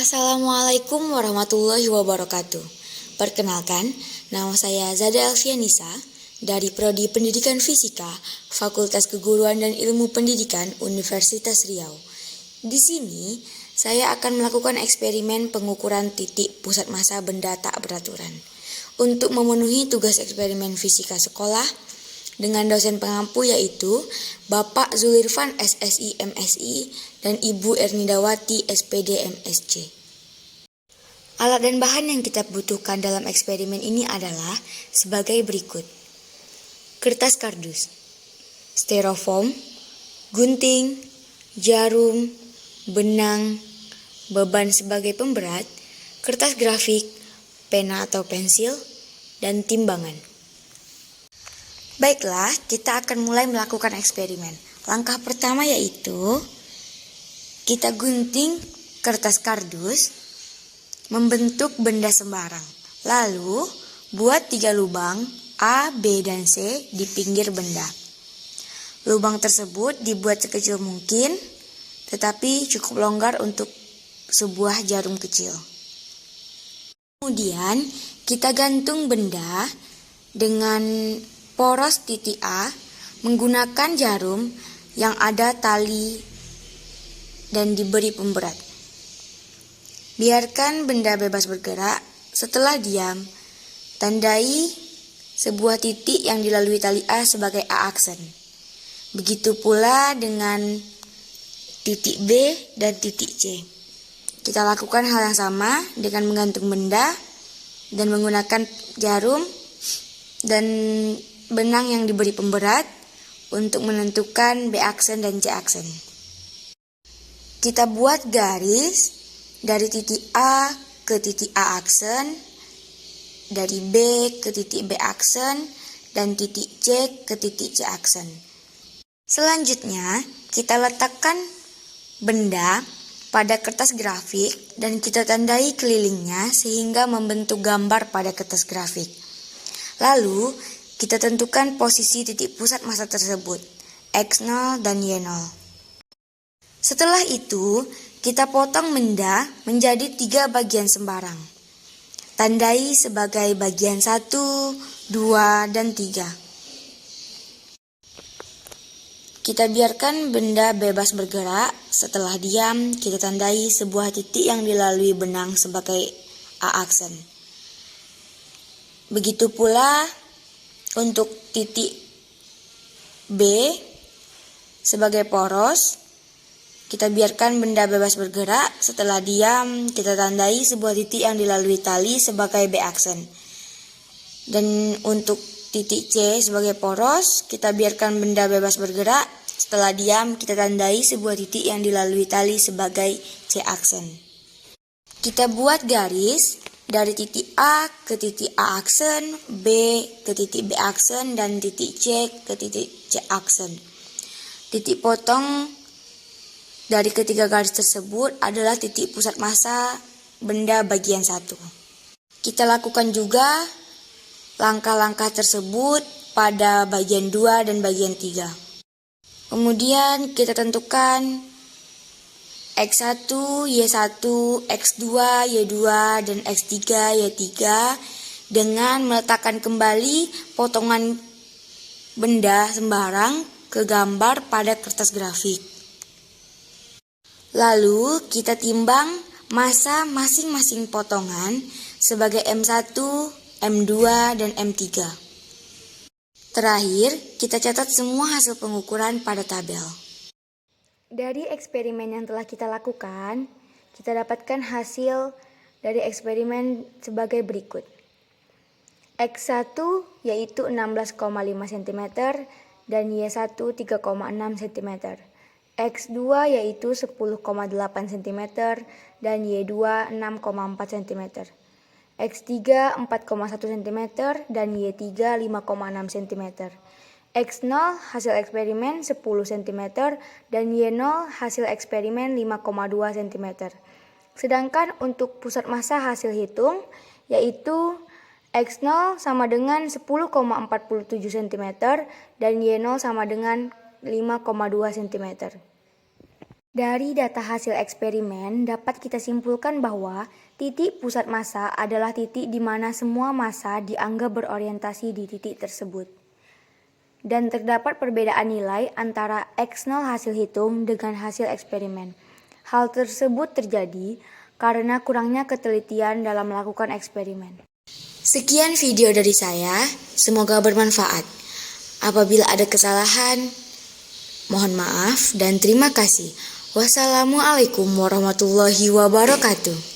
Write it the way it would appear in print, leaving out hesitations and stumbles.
Assalamualaikum warahmatullahi wabarakatuh. Perkenalkan, nama saya Zada Elvianisa dari Prodi Pendidikan Fisika, Fakultas Keguruan dan Ilmu Pendidikan Universitas Riau. Di sini, saya akan melakukan eksperimen pengukuran titik pusat massa benda tak beraturan. Untuk memenuhi tugas eksperimen fisika sekolah, dengan dosen pengampu yaitu Bapak Zulirfan SSI MSI dan Ibu Ernidawati SPD MSC. Alat dan bahan yang kita butuhkan dalam eksperimen ini adalah sebagai berikut. Kertas kardus, styrofoam, gunting, jarum, benang, beban sebagai pemberat, kertas grafik, pena atau pensil, dan timbangan. Baiklah, kita akan mulai melakukan eksperimen. Langkah pertama yaitu kita gunting kertas kardus membentuk benda sembarang. Lalu, buat 3 lubang A, B, dan C di pinggir benda. Lubang tersebut dibuat sekecil mungkin, tetapi cukup longgar untuk sebuah jarum kecil. Kemudian, kita gantung benda dengan poros titik A menggunakan jarum yang ada tali dan diberi pemberat. Biarkan benda bebas bergerak. Setelah diam, tandai sebuah titik yang dilalui tali A sebagai A aksen. Begitu pula dengan titik B dan titik C. Kita lakukan hal yang sama dengan menggantung benda dan menggunakan jarum dan benang yang diberi pemberat untuk menentukan B aksen dan C aksen. Kita buat garis dari titik A ke titik A aksen, dari B ke titik B aksen, dan titik C ke titik C aksen. Selanjutnya, kita letakkan benda pada kertas grafik dan kita tandai kelilingnya sehingga membentuk gambar pada kertas grafik. Lalu, kita tentukan posisi titik pusat massa tersebut, X0 dan Y0. Setelah itu, kita potong benda menjadi 3 bagian sembarang. Tandai sebagai bagian 1, 2, dan 3. Kita biarkan benda bebas bergerak. Setelah diam, kita tandai sebuah titik yang dilalui benang sebagai A aksen. Begitu pula untuk titik B sebagai poros, kita biarkan benda bebas bergerak. Setelah diam, kita tandai sebuah titik yang dilalui tali sebagai B aksen. Dan untuk titik C sebagai poros, kita biarkan benda bebas bergerak. Setelah diam, kita tandai sebuah titik yang dilalui tali sebagai C aksen. Kita buat garis dari titik A ke titik A aksen, B ke titik B aksen, dan titik C ke titik C aksen. Titik potong dari ketiga garis tersebut adalah titik pusat massa benda bagian 1. Kita lakukan juga langkah-langkah tersebut pada bagian 2 dan bagian 3. Kemudian kita tentukan X1, Y1, X2, Y2, dan X3, Y3 dengan meletakkan kembali potongan benda sembarang ke gambar pada kertas grafik. Lalu kita timbang massa masing-masing potongan sebagai M1, M2, dan M3. Terakhir, kita catat semua hasil pengukuran pada tabel. Dari eksperimen yang telah kita lakukan, kita dapatkan hasil dari eksperimen sebagai berikut. X1 yaitu 16,5 cm dan Y1 3,6 cm. X2 yaitu 10,8 cm dan Y2 6,4 cm. X3 4,1 cm dan Y3 5,6 cm. X0 hasil eksperimen 10 cm dan Y0 hasil eksperimen 5,2 cm. Sedangkan untuk pusat massa hasil hitung yaitu X0 sama dengan 10,47 cm dan Y0 sama dengan 5,2 cm. Dari data hasil eksperimen dapat kita simpulkan bahwa titik pusat massa adalah titik di mana semua massa dianggap berorientasi di titik tersebut. Dan terdapat perbedaan nilai antara X0 hasil hitung dengan hasil eksperimen. Hal tersebut terjadi karena kurangnya ketelitian dalam melakukan eksperimen. Sekian video dari saya, semoga bermanfaat. Apabila ada kesalahan, mohon maaf dan terima kasih. Wassalamualaikum warahmatullahi wabarakatuh.